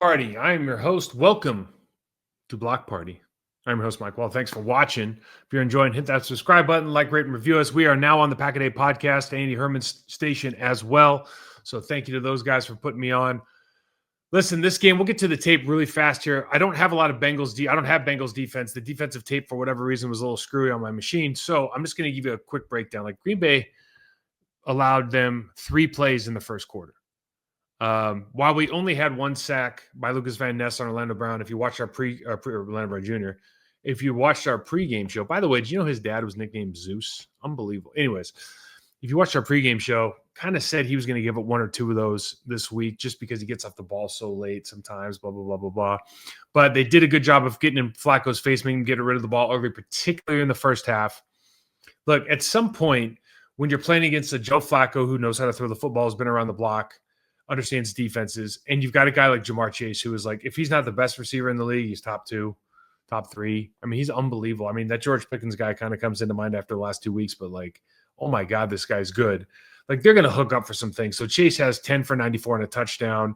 Party. I'm your host. Welcome to Block Party. I'm your host, Mike Wahle. Thanks for watching. If you're enjoying, hit that subscribe button, like, rate, and review us. We are now on the Packer podcast, Andy Herman's station as well. So thank you to those guys for putting me on. Listen, this game, we'll get to the tape really fast here. I don't have a lot of Bengals. I don't have Bengals defense. The defensive tape, for whatever reason, was a little screwy on my machine. So I'm just going to give you a quick breakdown. Like Green Bay allowed them 3 plays in the first quarter. While we only had 1 sack by Lucas Van Ness on Orlando Brown, if you watched our Orlando Brown Jr., if you watched our pregame show, by the way, did you know his dad was nicknamed Zeus? Unbelievable. Anyways, if you watched our pregame show, kind of said he was going to give up 1 or 2 of those this week just because he gets off the ball so late sometimes, blah, blah, blah, blah, blah. But they did a good job of getting in Flacco's face, making him get rid of the ball early, particularly in the first half. Look, at some point, when you're playing against a Joe Flacco who knows how to throw the football, has been around the block, understands defenses, and you've got a guy like Jamar Chase who is like, if he's not the best receiver in the league, he's top 2, top 3. I mean, he's unbelievable. I mean, that George Pickens guy kind of comes into mind after the last 2 weeks, but like, oh my God, this guy's good. Like, they're going to hook up for some things. So Chase has 10 for 94 and a touchdown.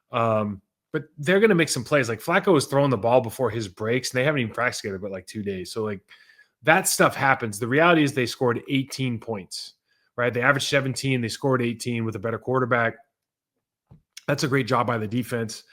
But they're going to make some plays. Like Flacco was throwing the ball before his breaks, and they haven't even practiced together but like 2 days. So like that stuff happens. The reality is they scored 18 points, right? They averaged 17. They scored 18 with a better quarterback. That's a great job by the defense.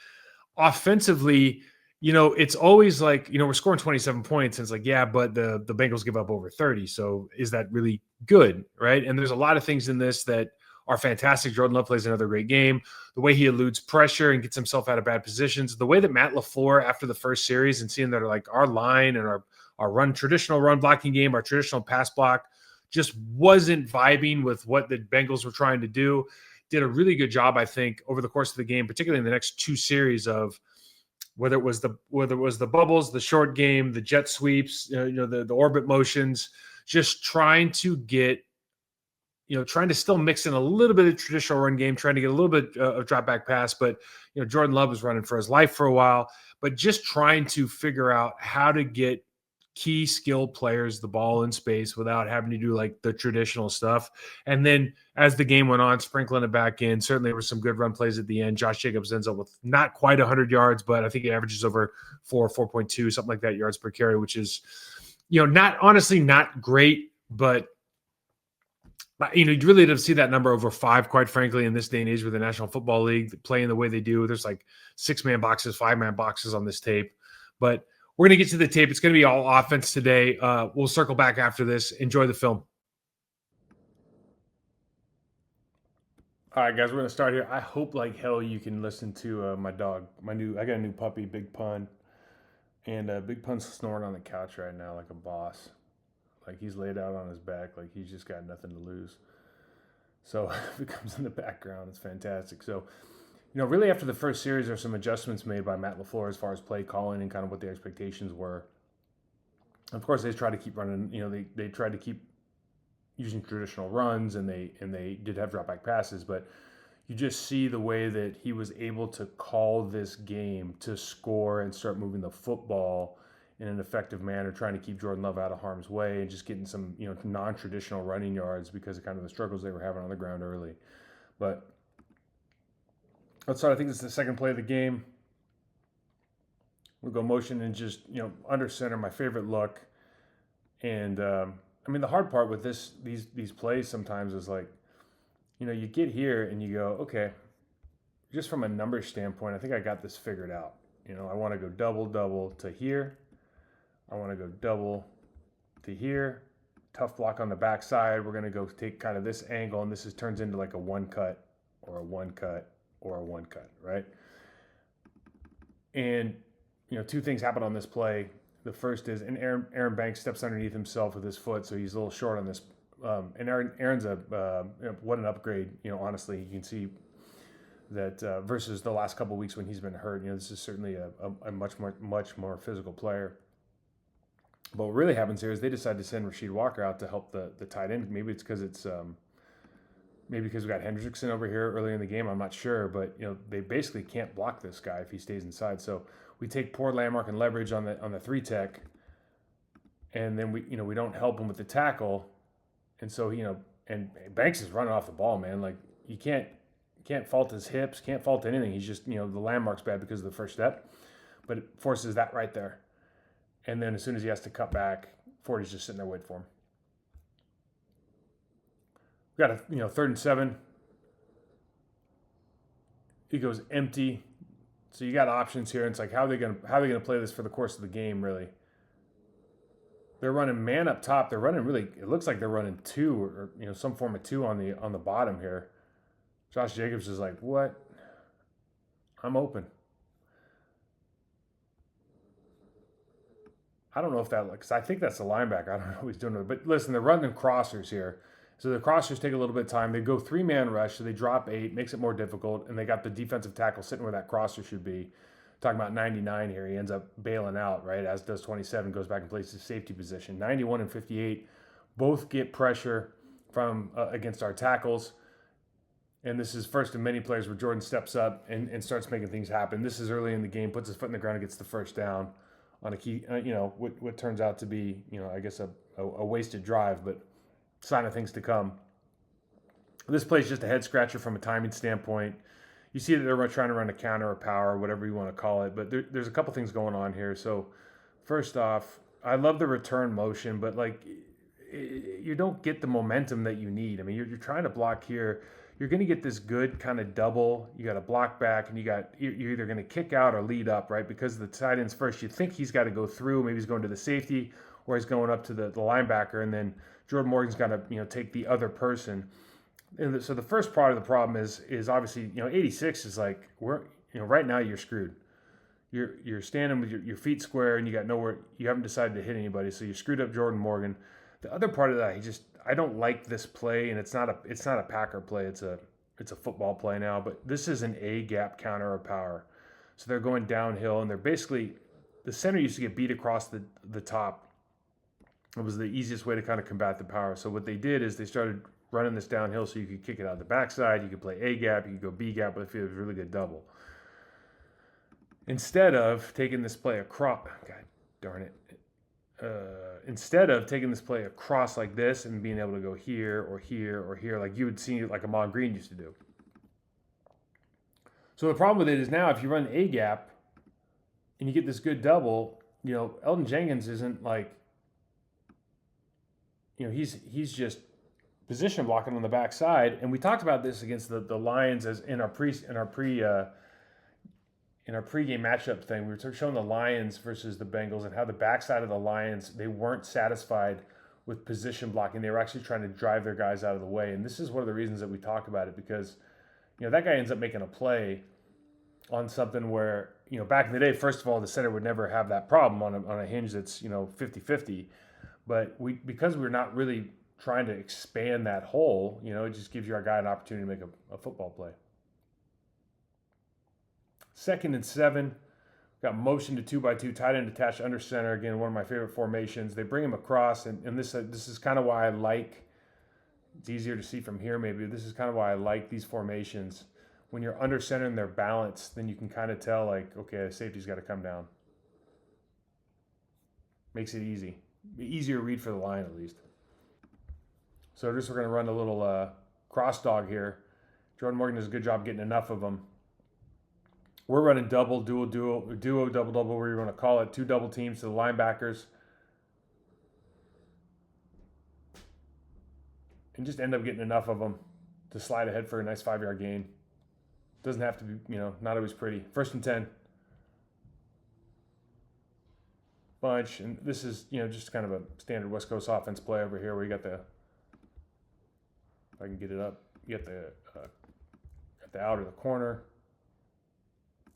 Offensively, it's always like, we're scoring 27 points. And it's like, yeah, but the Bengals give up over 30. So is that really good, right? And there's a lot of things in this that are fantastic. Jordan Love plays another great game. The way he eludes pressure and gets himself out of bad positions. The way that Matt LaFleur, after the first series, and seeing that like our line and our traditional run blocking game, our traditional pass block, just wasn't vibing with what the Bengals were trying to do. Did a really good job, I think, over the course of the game, particularly in the next 2 series of whether it was the bubbles, the short game, the jet sweeps, the orbit motions, just trying to get, trying to still mix in a little bit of traditional run game, trying to get a little bit of drop back pass. But Jordan Love was running for his life for a while, but just trying to figure out how to get key skilled players the ball in space without having to do like the traditional stuff. And then as the game went on, sprinkling it back in. Certainly there were some good run plays at the end. Josh Jacobs ends up with not quite 100 yards, but I think he averages over 4.2, something like that, yards per carry, which is, not great, but you'd really love to see that number over 5, quite frankly, in this day and age with the National Football League playing the way they do. There's like 6-man boxes, 5-man boxes on this tape, but we're going to get to the tape. It's going to be all offense today. We'll circle back after this. Enjoy the film. All right, guys, we're going to start here. I hope like hell you can listen to my dog. I got a new puppy, Big Pun. And Big Pun's snoring on the couch right now like a boss. Like he's laid out on his back. Like he's just got nothing to lose. So if it comes in the background, it's fantastic. So really after the first series, there's some adjustments made by Matt LaFleur as far as play calling and kind of what the expectations were. Of course, they tried to keep running. They tried to keep using traditional runs, and they did have drop back passes. But you just see the way that he was able to call this game to score and start moving the football in an effective manner, trying to keep Jordan Love out of harm's way and just getting some non-traditional running yards because of kind of the struggles they were having on the ground early. But let's start. I think this is the second play of the game. We'll go motion and just, under center, my favorite look. And, the hard part with these plays sometimes is like, you get here and you go, okay, just from a numbers standpoint, I think I got this figured out. I want to go double to here. I want to go double to here. Tough block on the backside. We're going to go take kind of this angle, and this turns into like a 1 cut or a 1 cut. Or a 1 cut, right? And 2 things happen on this play. The first is, and Aaron Banks steps underneath himself with his foot, so he's a little short on this. And Aaron's what an upgrade. Honestly, you can see that versus the last couple of weeks when he's been hurt. This is certainly a much more physical player. But what really happens here is they decide to send Rasheed Walker out to help the tight end. Maybe it's because it's maybe because we got Hendrickson over here early in the game. I'm not sure, but they basically can't block this guy if he stays inside. So we take poor landmark and leverage on the 3 tech, and then we don't help him with the tackle, and so and Banks is running off the ball, man. Like you can't can't fault his hips, can't fault anything. He's just, the landmark's bad because of the first step, but it forces that right there. And then as soon as he has to cut back, 40's just sitting there waiting for him. We got a 3rd and 7. He goes empty. So you got options here. It's like how are they gonna play this for the course of the game, really? They're running man up top. They're running really, it looks like they're running 2 or some form of 2 on the bottom here. Josh Jacobs is like, what? I'm open. I don't know if that, because I think that's the linebacker. I don't know what he's doing. But listen, they're running crossers here. So the crossers take a little bit of time. They go 3-man rush, so they drop 8, makes it more difficult. And they got the defensive tackle sitting where that crosser should be. Talking about 99 here. He ends up bailing out, right? As does 27, goes back and plays his safety position. 91 and 58 both get pressure from against our tackles. And this is first of many plays where Jordan steps up and starts making things happen. This is early in the game, puts his foot in the ground and gets the first down on a key, what turns out to be, I guess a wasted drive, but sign of things to come. This play is just a head scratcher from a timing standpoint. You see that they're trying to run a counter or power, whatever you want to call it, but there's a couple things going on here. So first off, I love the return motion, but you don't get the momentum that you need. I mean, you're trying to block here. You're going to get this good kind of double. You got to block back, and you're either going to kick out or lead up, right? Because the tight end's first, you think he's got to go through. Maybe he's going to the safety, or he's going up to the linebacker, and then Jordan Morgan's got to take the other person. And so the first part of the problem is obviously 86 is like right now you're screwed. You're standing with your feet square, and you got nowhere. You haven't decided to hit anybody, so you screwed up Jordan Morgan. The other part of that, I don't like this play, and it's not a Packer play. It's a football play now. But this is an A gap counter or power, so they're going downhill, and they're basically the center used to get beat across the top. It was the easiest way to kind of combat the power. So what they did is they started running this downhill, so you could kick it out the backside. You could play A gap, you could go B gap, but if it was a really good double. Instead of taking this play across, God darn it. Instead of taking this play across like this and being able to go here or here or here, like you would see like Ahman Green used to do. So the problem with it is now if you run A gap and you get this good double, Elton Jenkins isn't like, he's just position blocking on the backside. And we talked about this against the Lions as in our pregame matchup thing. We were showing the Lions versus the Bengals and how the backside of the Lions, they weren't satisfied with position blocking. They were actually trying to drive their guys out of the way. And this is one of the reasons that we talk about it, because, that guy ends up making a play on something where, back in the day, first of all, the center would never have that problem on a hinge that's, 50-50. But because we're not really trying to expand that hole, it just gives our guy an opportunity to make a football play. 2nd and 7, got motion to 2x2, tight end attached under center. Again, one of my favorite formations. They bring him across, and this is kind of why I like. It's easier to see from here, maybe. This is kind of why I like these formations. When you're under center and they're balanced, then you can kind of tell, like, okay, the safety's got to come down. Makes it easy, easier read for the line at least. So we're going to run a little cross dog here. Jordan Morgan does a good job getting enough of them. We're running double, duo, double, whatever you want to call it. 2 double teams to the linebackers. And just end up getting enough of them to slide ahead for a nice 5-yard gain. Doesn't have to be, not always pretty. 1st and 10. Bunch. And this is, just kind of a standard West Coast offense play over here where you got the, if I can get it up, you got the out of the corner.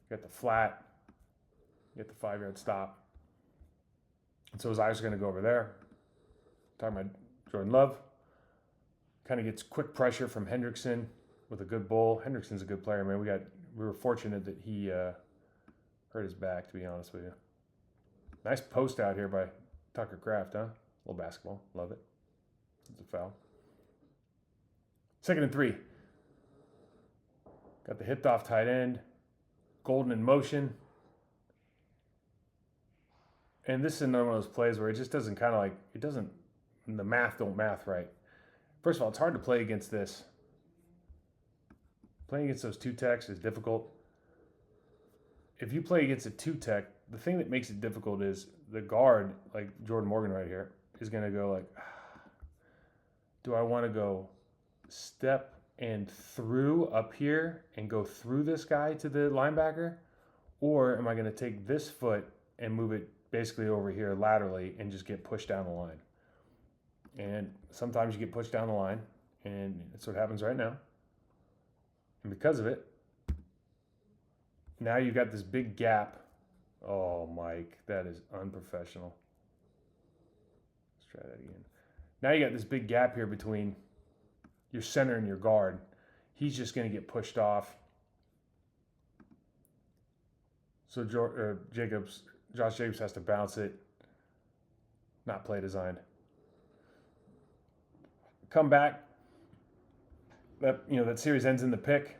You got the flat, you got the 5-yard stop. And so his eyes are going to go over there. Talking about Jordan Love. Kind of gets quick pressure from Hendrickson with a good bull. Hendrickson's a good player, man. We were fortunate that he hurt his back, to be honest with you. Nice post out here by Tucker Kraft, huh? A little basketball. Love it. It's a foul. 2nd and 3. Got the hipped off tight end. Golden in motion. And this is another one of those plays where it just doesn't the math don't math right. First of all, it's hard to play against this. playing against those two techs is difficult. If you play against a two tech, the thing that makes it difficult is the guard, like Jordan Morgan right here, is going to go like, do I want to go step and through up here and go through this guy to the linebacker? Or am I going to take this foot and move it basically over here laterally and just get pushed down the line? And sometimes you get pushed down the line, and that's what happens right now. And because of it, now you've got this big gap. Oh, Mike, that is unprofessional. Let's try that again. Now you got this big gap here between your center and your guard. He's just going to get pushed off. So Josh Jacobs has to bounce it. Not play designed. Come back. That series ends in the pick.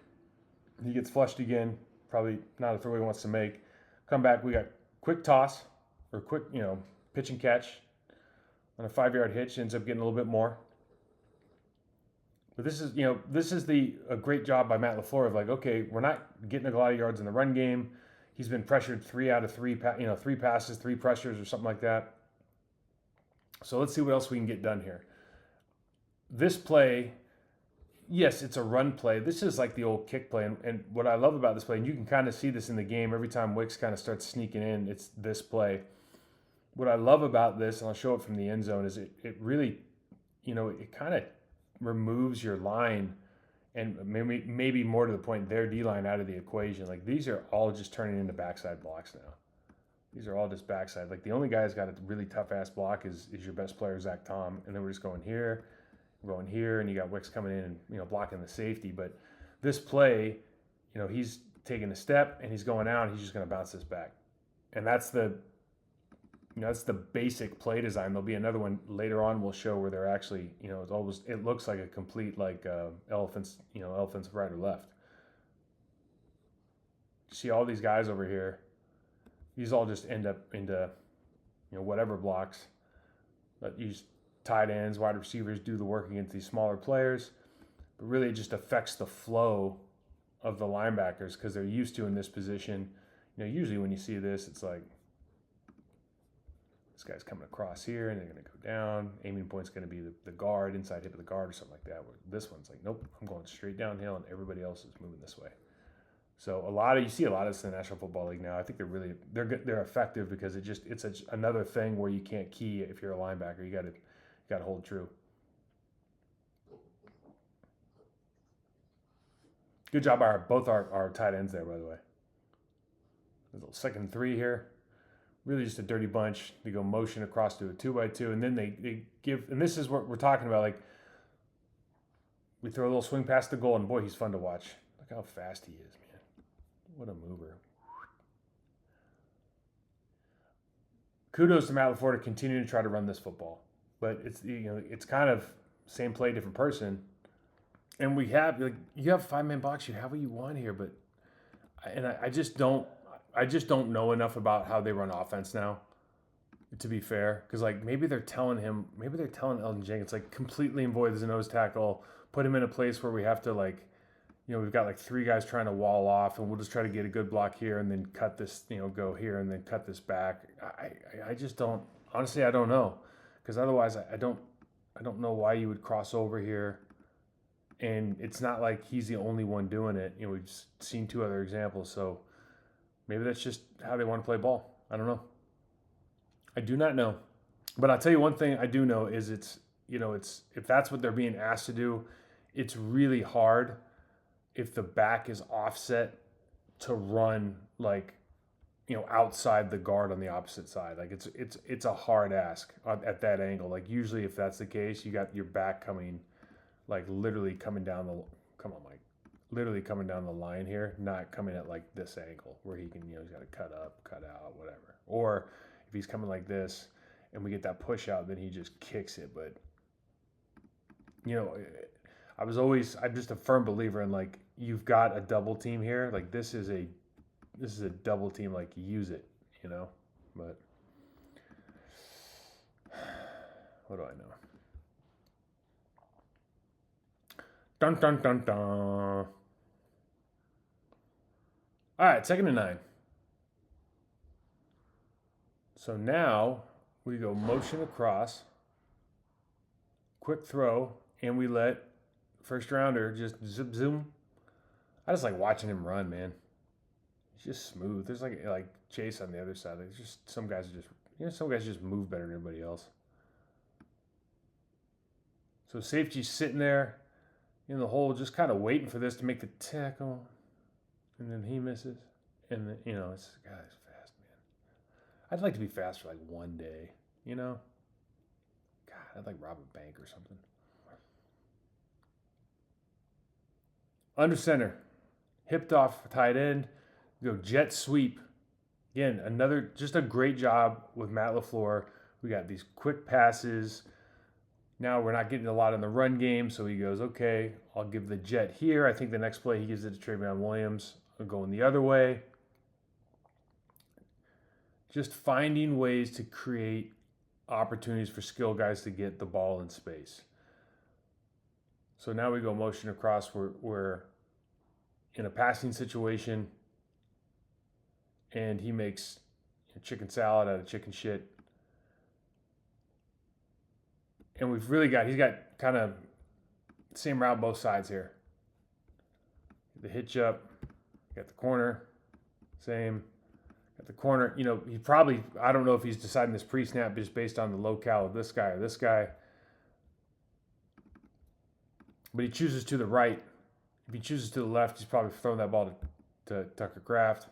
He gets flushed again. Probably not a throw he wants to make. Come back. We got quick toss or quick, pitch and catch on a 5-yard hitch. Ends up getting a little bit more. But this is a great job by Matt LaFleur of like, okay, we're not getting a lot of yards in the run game. He's been pressured 3 out of 3, 3 passes, 3 pressures or something like that. So let's see what else we can get done here. This play, yes, it's a run play. This is like the old kick play. And what I love about this play, and you can kind of see this in the game every time Wicks kind of starts sneaking in, it's this play. What I love about this, and I'll show it from the end zone, is it really, it kind of removes your line and maybe more to the point, their D-line out of the equation. Like these are all just turning into backside blocks now. These are all just backside. Like the only guy who's got a really tough-ass block is your best player, Zach Tom. And then we're just going here, and you got Wicks coming in and, blocking the safety. But this play, he's taking a step and he's going out and he's just going to bounce this back. And that's the basic play design. There'll be another one later on we'll show where they're actually, it looks like a complete elephants right or left. See all these guys over here. These all just end up into, whatever blocks. But these tight ends, wide receivers do the work against these smaller players. But really it just affects the flow of the linebackers because they're used to in this position. Usually when you see this, it's like, this guy's coming across here, and they're going to go down. Aiming point's going to be the guard, inside hip of the guard or something like that. Where this one's like, nope, I'm going straight downhill, and everybody else is moving this way. So you see a lot of this in the National Football League now. I think they're effective because it's another thing where you can't key if you're a linebacker. You got to hold true. Good job by both our tight ends there, by the way. A little 2nd and 3 here. Really just a dirty bunch. They go motion across to a 2x2, and then they give, and this is what we're talking about. Like, we throw a little swing past the goal, and boy, he's fun to watch. Look how fast he is, man. What a mover. Kudos to Matt LaFleur to continue to try to run this football. But it's kind of same play, different person. And you have 5-man box, you have what you want here, but I just don't know enough about how they run offense now, to be fair. Because, maybe they're telling Elgton Jenkins, completely avoid the nose tackle, put him in a place where we have to, we've got, 3 guys trying to wall off, and we'll just try to get a good block here and then cut this, go here and then cut this back. I just don't, honestly, I don't know. Because otherwise, I don't know why you would cross over here. And it's not like he's the only one doing it. We've seen 2 other examples, so maybe that's just how they want to play ball. I don't know. I do not know. But I'll tell you one thing I do know is it's if that's what they're being asked to do, it's really hard if the back is offset to run outside the guard on the opposite side. It's a hard ask at that angle. Usually if that's the case, you got your back coming literally coming down literally coming down the line here, not coming at this angle where he can, he's got to cut up, cut out, whatever. Or if he's coming like this and we get that push out, then he just kicks it. But, I'm just a firm believer in you've got a double team here. This is a double team, use it, but what do I know? Dun, dun, dun, dun. All right, 2nd and 9. So now we go motion across, quick throw, and we let first rounder just zip zoom. I just like watching him run, man. He's just smooth. There's like Chase on the other side. There's just some guys just move better than everybody else. So safety's sitting there in the hole, just kind of waiting for this to make the tackle, and then he misses, and then it's guy's fast, man. I'd like to be fast for like one day, God, I'd like rob a bank or something. Under center, hipped off tight end, go jet sweep. Again, just a great job with Matt LaFleur. We got these quick passes. Now we're not getting a lot in the run game, so he goes, okay, I'll give the jet here. I think the next play he gives it to Travion Williams, going the other way. Just finding ways to create opportunities for skill guys to get the ball in space. So now we go motion across. We're in a passing situation, and he makes chicken salad out of chicken shit. And he's got kind of the same route both sides here. The hitch up, got the corner, same. Got the corner, he probably, I don't know if he's deciding this pre-snap just based on the locale of this guy or this guy. But he chooses to the right. If he chooses to the left, he's probably throwing that ball to Tucker Kraft.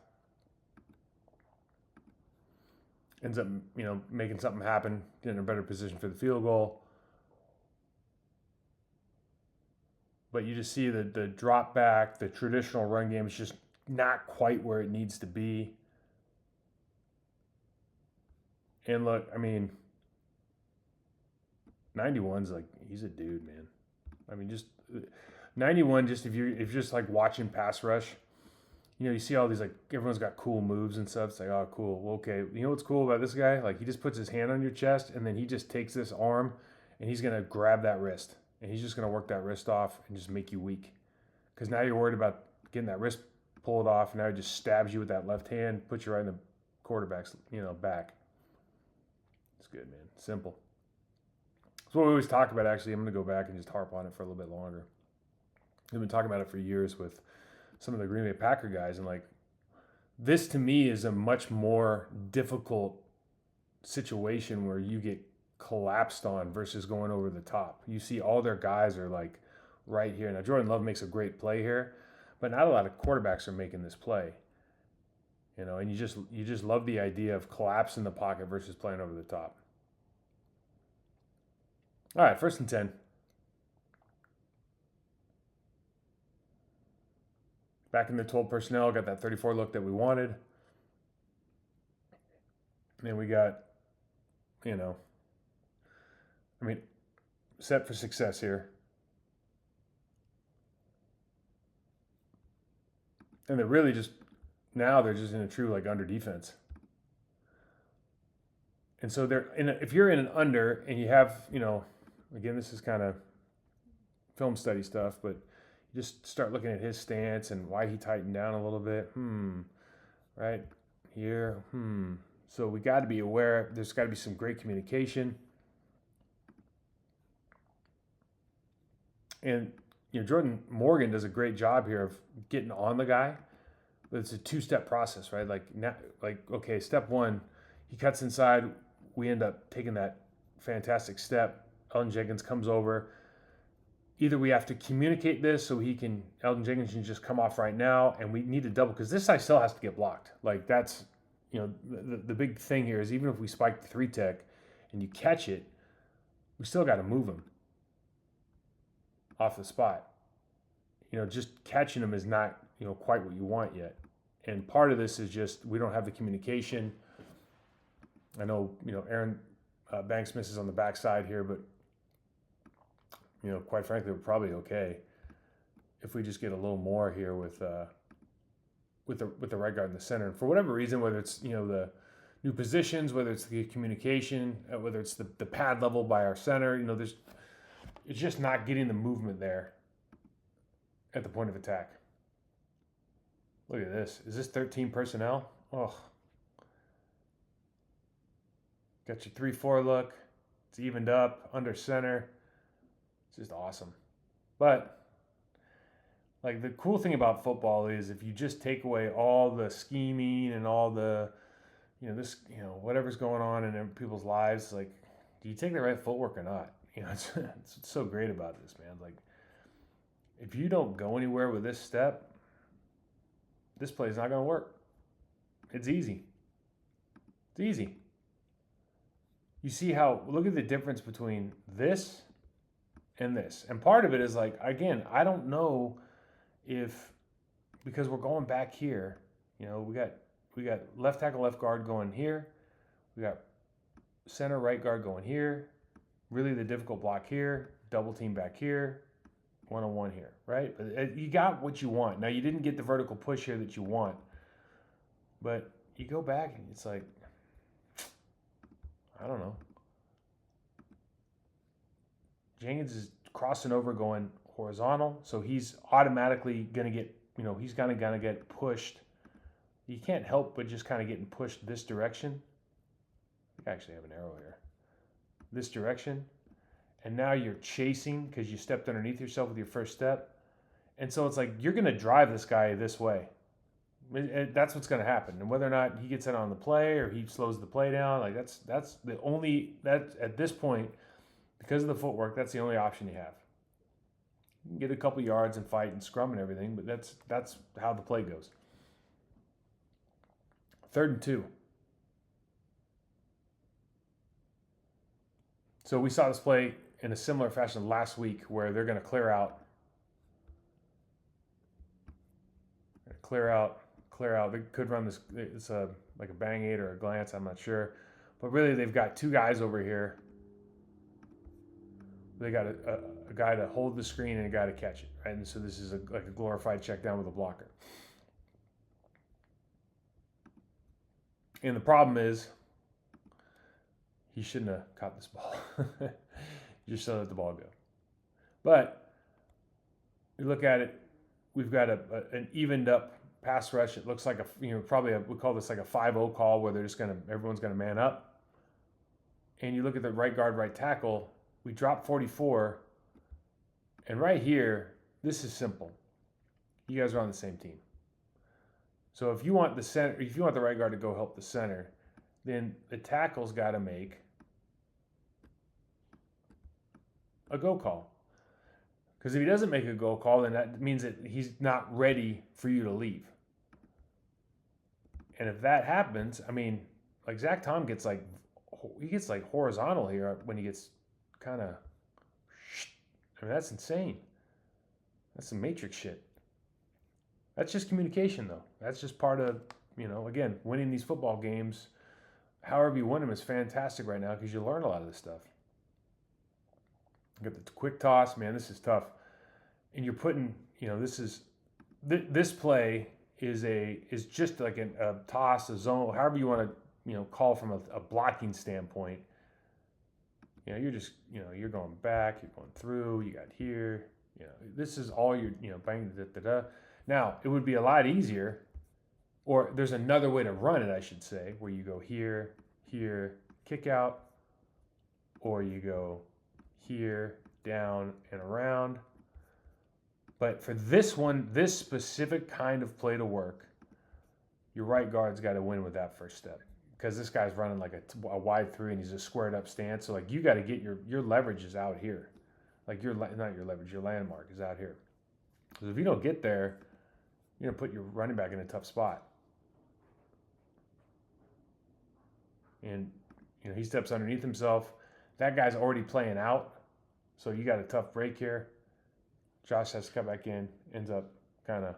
Ends up, making something happen, getting in a better position for the field goal. But you just see the drop back, the traditional run game is just not quite where it needs to be. And look, 91's like, he's a dude, man. Just 91, just if you're just like watching pass rush, you see all these, like, everyone's got cool moves and stuff. It's like, oh, cool. Well, okay. You know what's cool about this guy? Like, he just puts his hand on your chest, and then he just takes this arm, and he's going to grab that wrist. And he's just going to work that wrist off and just make you weak. Because now you're worried about getting that wrist pulled off, and now he just stabs you with that left hand, puts you right in the quarterback's, back. It's good, man. Simple. That's what we always talk about, actually. I'm going to go back and just harp on it for a little bit longer. We've been talking about it for years with some of the Green Bay Packer guys, and like, this to me is a much more difficult situation where you get collapsed on versus going over the top. You see all their guys are like right here. Now Jordan Love makes a great play here, but not a lot of quarterbacks are making this play. And you just love the idea of collapsing the pocket versus playing over the top. All right, 1st and 10. Back in the 12 personnel, got that 34 look that we wanted. And we got, set for success here. And they're really just in a true like under defense. And so if you're in an under and you have, again, this is kind of film study stuff, but you just start looking at his stance and why he tightened down a little bit. Right here. So we got to be aware. There's got to be some great communication. And Jordan Morgan does a great job here of getting on the guy, but it's a two-step process, right? Okay, step one, he cuts inside. We end up taking that fantastic step. Elgton Jenkins comes over. Either we have to communicate this so Elgton Jenkins can just come off right now, and we need to double, because this side still has to get blocked. Like, that's, the big thing here is even if we spike the 3-tech and you catch it, we still got to move him off the spot. Just catching him is not, quite what you want yet. And part of this is just we don't have the communication. I know, Aaron Banks misses on the backside here, but, quite frankly, we're probably okay if we just get a little more here with the right guard in the center. And for whatever reason, whether it's, the new positions, whether it's the communication, whether it's the pad level by our center, it's just not getting the movement there at the point of attack. Look at this. Is this 13 personnel? Oh, got your 3-4 look. It's evened up, under center. It's just awesome. But like the cool thing about football is if you just take away all the scheming and all the, whatever's going on in people's lives, like, do you take the right footwork or not? It's what's so great about this, man. Like, if you don't go anywhere with this step, this play is not going to work. It's easy. It's easy. You see how, look at the difference between this and this. And part of it is like, again, I don't know if, because we're going back here, we got left tackle, left guard going here. We got center, right guard going here. Really the difficult block here. Double team back here. One-on-one here, right? But you got what you want. Now, you didn't get the vertical push here that you want. But you go back and it's like, I don't know. Jenkins is crossing over going horizontal. So he's automatically going to get, he's going to get pushed. You can't help but just kind of getting pushed this direction. I actually have an arrow here. This direction. And now you're chasing because you stepped underneath yourself with your first step. And so it's like you're going to drive this guy this way. That's what's going to happen. And whether or not he gets it on the play or he slows the play down, like that's the only, that at this point, because of the footwork, that's the only option you have. You can get a couple yards and fight and scrum and everything, but that's how the play goes. 3rd and 2. So we saw this play in a similar fashion last week where they're going to clear out. They could run this. It's like a bang eight or a glance. I'm not sure. But really, they've got 2 guys over here. They got a guy to hold the screen and a guy to catch it. Right? And so this is like a glorified check down with a blocker. And the problem is, he shouldn't have caught this ball. You just let the ball go. But you look at it, we've got an evened up pass rush. It looks like we call this like a 5-0 call where everyone's gonna man up. And you look at the right guard, right tackle. We drop 44, and right here, this is simple. You guys are on the same team. So if you want the right guard to go help the center, then the tackle's got to make a go call. Because if he doesn't make a go call, then that means that he's not ready for you to leave. And if that happens, I mean, like Zach Tom gets like horizontal here when he gets kind of, I mean, that's insane. That's some matrix shit. That's just communication, though. That's just part of, again, winning these football games. However you win them is fantastic right now because you learn a lot of this stuff. You got the quick toss, man. This is tough, and you're putting, this play is just like a toss, a zone, however you want to, call from a blocking standpoint. You're just, you're going back, you're going through, you got here, this is all your, bang, da. Now, it would be a lot easier, or there's another way to run it, I should say, where you go here, kick out, or you go here, down, and around. But for this one, this specific kind of play to work, your right guard's got to win with that first step. Because this guy's running like a wide 3 and he's a squared up stance. So like you got to get your leverage is out here. Like not your leverage, your landmark is out here. Because if you don't get there, you're going to put your running back in a tough spot. And he steps underneath himself. That guy's already playing out. So you got a tough break here. Josh has to come back in. Ends up kind of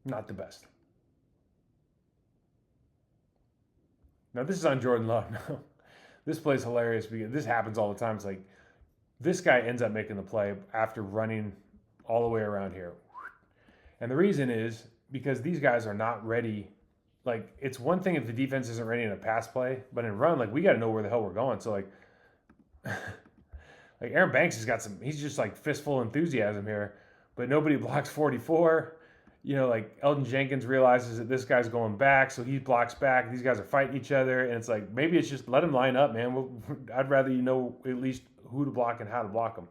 not the best. Now, this is on Jordan Love. This play's hilarious because this happens all the time. It's like this guy ends up making the play after running all the way around here. And the reason is because these guys are not ready. Like, it's one thing if the defense isn't ready in a pass play, but in run, like, we got to know where the hell we're going. So, like Aaron Banks has got he's just like fistful of enthusiasm here. but nobody blocks 44. Like Elton Jenkins realizes that this guy's going back, so he blocks back. These guys are fighting each other, and it's like maybe it's just let them line up, man. I'd rather at least who to block and how to block them.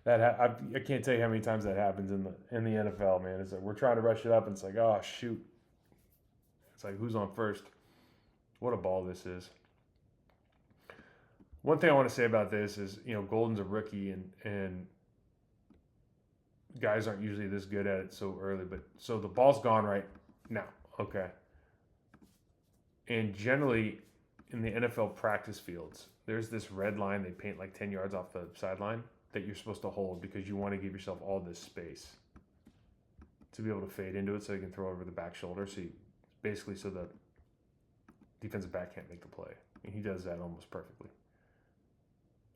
I can't tell you how many times that happens in the NFL, man. It's like we're trying to rush it up, and it's like, oh shoot, it's like who's on first? What a ball this is. One thing I want to say about this is, Golden's a rookie, and guys aren't usually this good at it so early. But so the ball's gone right now, okay. And generally, in the NFL practice fields, there's this red line they paint like 10 yards off the sideline that you're supposed to hold because you want to give yourself all this space to be able to fade into it so you can throw over the back shoulder. So so the defensive back can't make the play. And he does that almost perfectly.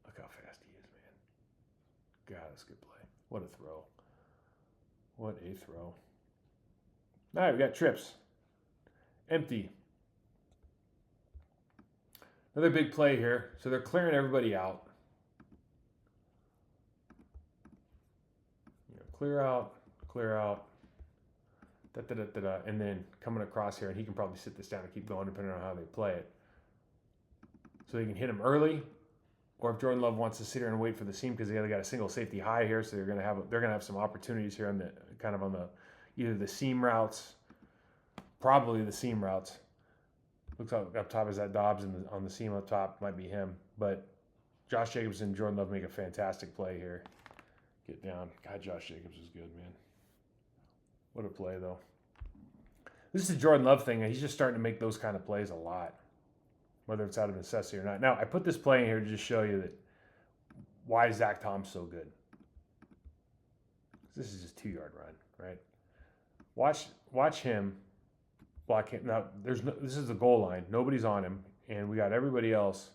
Look how fast he is, man. God, that's a good play. What a throw. What a throw. All right, we got trips. Empty. Another big play here. So they're clearing everybody out. Clear out, and then coming across here, and he can probably sit this down and keep going depending on how they play it. So they can hit him early, or if Jordan Love wants to sit here and wait for the seam because they got a single safety high here, so they're gonna have some opportunities here on either the seam routes, probably the seam routes. Looks like up top is that Dobbs, and on the seam up top might be him, but Josh Jacobs and Jordan Love make a fantastic play here. Get down. God, Josh Jacobs is good, man. What a play, though. This is a Jordan Love thing, and he's just starting to make those kind of plays a lot, whether it's out of necessity or not. Now, I put this play in here to just show you that why Zach Tom's so good. This is just 2-yard run, right? Watch him block him. Now, this is the goal line. Nobody's on him, and we got everybody else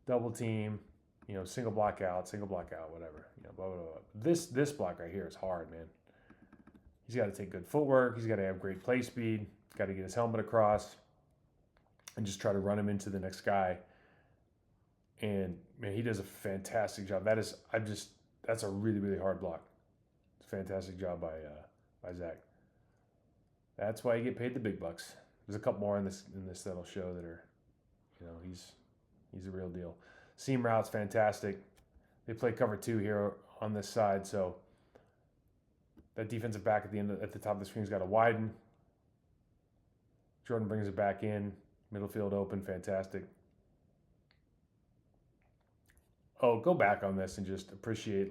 double team. Single block out, whatever. Blah, blah, blah. This block right here is hard, man. He's got to take good footwork. He's got to have great play speed. Got to get his helmet across and just try to run him into the next guy. And, man, he does a fantastic job. That's a really, really hard block. It's a fantastic job by Zach. That's why you get paid the big bucks. There's a couple more in this that'll show that are, he's a real deal. Seam route's fantastic. They play cover 2 here on this side, so that defensive back at the top of the screen's got to widen. Jordan brings it back in, middle field open, fantastic. Oh, go back on this and just appreciate,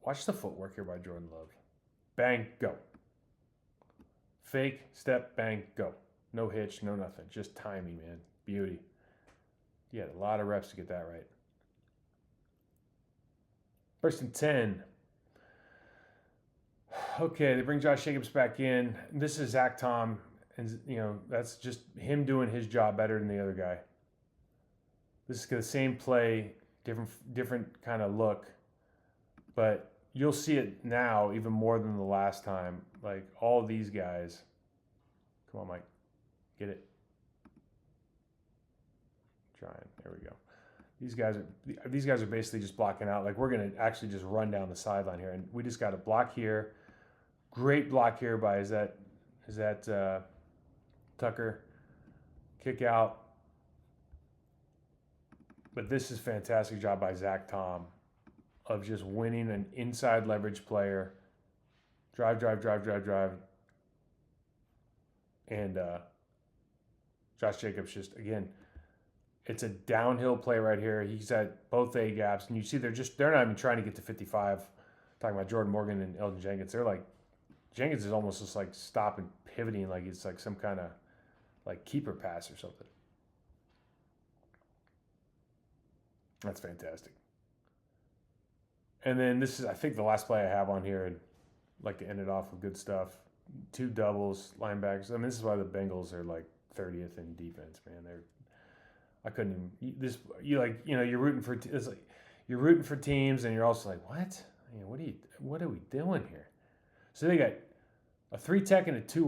watch the footwork here by Jordan Love. Bang, go. Fake, step, bang, go. No hitch, no nothing. Just timing, man. Beauty. You had a lot of reps to get that right. 1st and 10. Okay, they bring Josh Jacobs back in. This is Zach Tom, and that's just him doing his job better than the other guy. This is the same play, different kind of look, but you'll see it now even more than the last time. Like all these guys. Come on, Mike. Get it. Trying. There we go. These guys are basically just blocking out. Like we're gonna actually just run down the sideline here, and we just got a block here. Great block here by is that Tucker. Kick out. But this is fantastic job by Zach Tom of just winning an inside leverage player. Drive. And Josh Jacobs just, again, it's a downhill play right here. He's at both A gaps, and you see they're not even trying to get to 55. Talking about Jordan Morgan and Elton Jenkins. They're like, Jenkins is almost just like stopping, pivoting like it's like some kind of like keeper pass or something. That's fantastic. And then this is, I think, the last play I have on here. I'd like to end it off with good stuff. 2 doubles, linebackers. I mean, this is why the Bengals are like 30th in defense, man. I couldn't even this. You're rooting for it's like you're rooting for teams, and you're also like, what? What are we doing here? So they got a 3 tech and a 2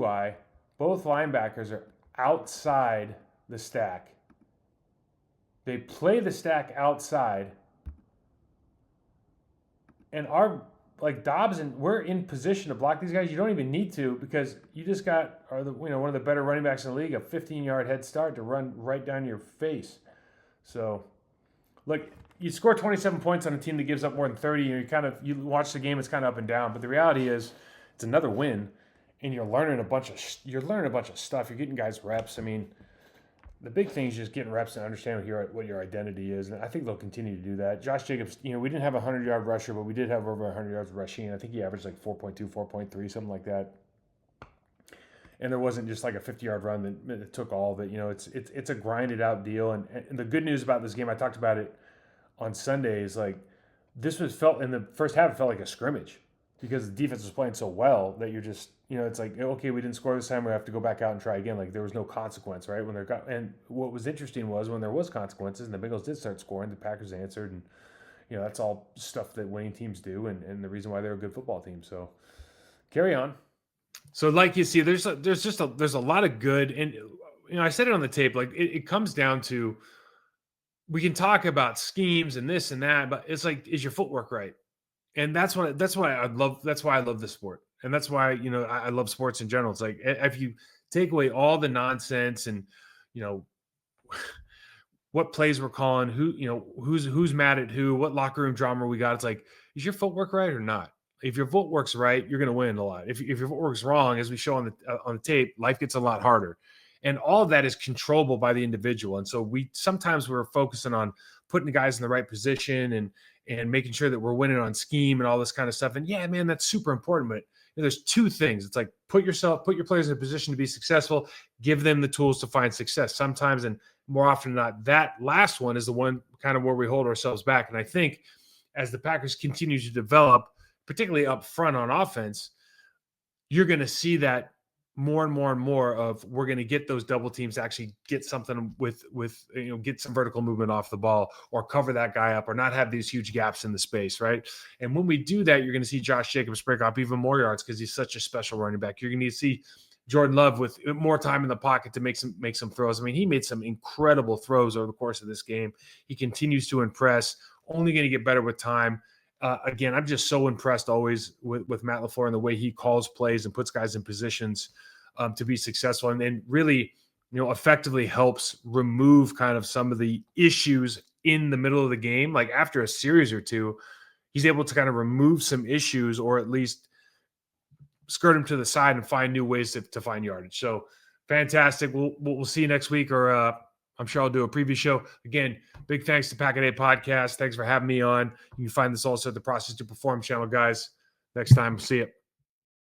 Both linebackers are outside the stack. They play the stack outside, and our like Dobbs and we're in position to block these guys. You don't even need to because you just got one of the better running backs in the league, a 15-yard head start to run right down your face. So, look, you score 27 points on a team that gives up more than 30, and you watch the game, it's kind of up and down. But the reality is, it's another win, and you're learning a bunch of stuff. You're getting guys reps. I mean, the big thing is just getting reps and understanding what your identity is. And I think they'll continue to do that. Josh Jacobs, we didn't have a 100-yard rusher, but we did have over 100 yards rushing. I think he averaged like 4.2, 4.3, something like that. And there wasn't just like a 50-yard run that took all of it. It's a grinded out deal. And the good news about this game, I talked about it on Sunday, is like this felt in the first half, it felt like a scrimmage because the defense was playing so well that you're just, it's like, okay, we didn't score this time. We have to go back out and try again. Like there was no consequence, right? And what was interesting was when there was consequences and the Bengals did start scoring, the Packers answered, and that's all stuff that winning teams do, and the reason why they're a good football team. So carry on. So like you see, there's a lot of good, and I said it on the tape. Like it comes down to, we can talk about schemes and this and that, but it's like, is your footwork right? And that's why I love this sport. And that's why, I love sports in general. It's like, if you take away all the nonsense and, what plays we're calling, who's mad at who, what locker room drama we got. It's like, is your footwork right or not? If your footwork's right, you're going to win a lot. If your footwork's wrong, as we show on the tape, life gets a lot harder. And all of that is controllable by the individual. And so sometimes we're focusing on putting the guys in the right position and making sure that we're winning on scheme and all this kind of stuff. And yeah, man, that's super important. But there's two things. It's like put your players in a position to be successful, give them the tools to find success. Sometimes, and more often than not, that last one is the one kind of where we hold ourselves back. And I think as the Packers continue to develop, particularly up front on offense, you're going to see that more and more and more of, we're going to get those double teams to actually get something with get some vertical movement off the ball or cover that guy up or not have these huge gaps in the space, right? And when we do that, you're going to see Josh Jacobs break off even more yards because he's such a special running back. You're going to see Jordan Love with more time in the pocket to make some throws. I mean, he made some incredible throws over the course of this game. He continues to impress, only going to get better with time. Again, I'm just so impressed always with Matt LaFleur and the way he calls plays and puts guys in positions to be successful, and then really, effectively helps remove kind of some of the issues in the middle of the game. Like after a series or two, he's able to kind of remove some issues or at least skirt them to the side and find new ways to find yardage. So fantastic. We'll see you next week, or I'm sure I'll do a preview show. Again, big thanks to Packer Day Podcast. Thanks for having me on. You can find this also at the Process to Perform channel, guys. Next time, see you.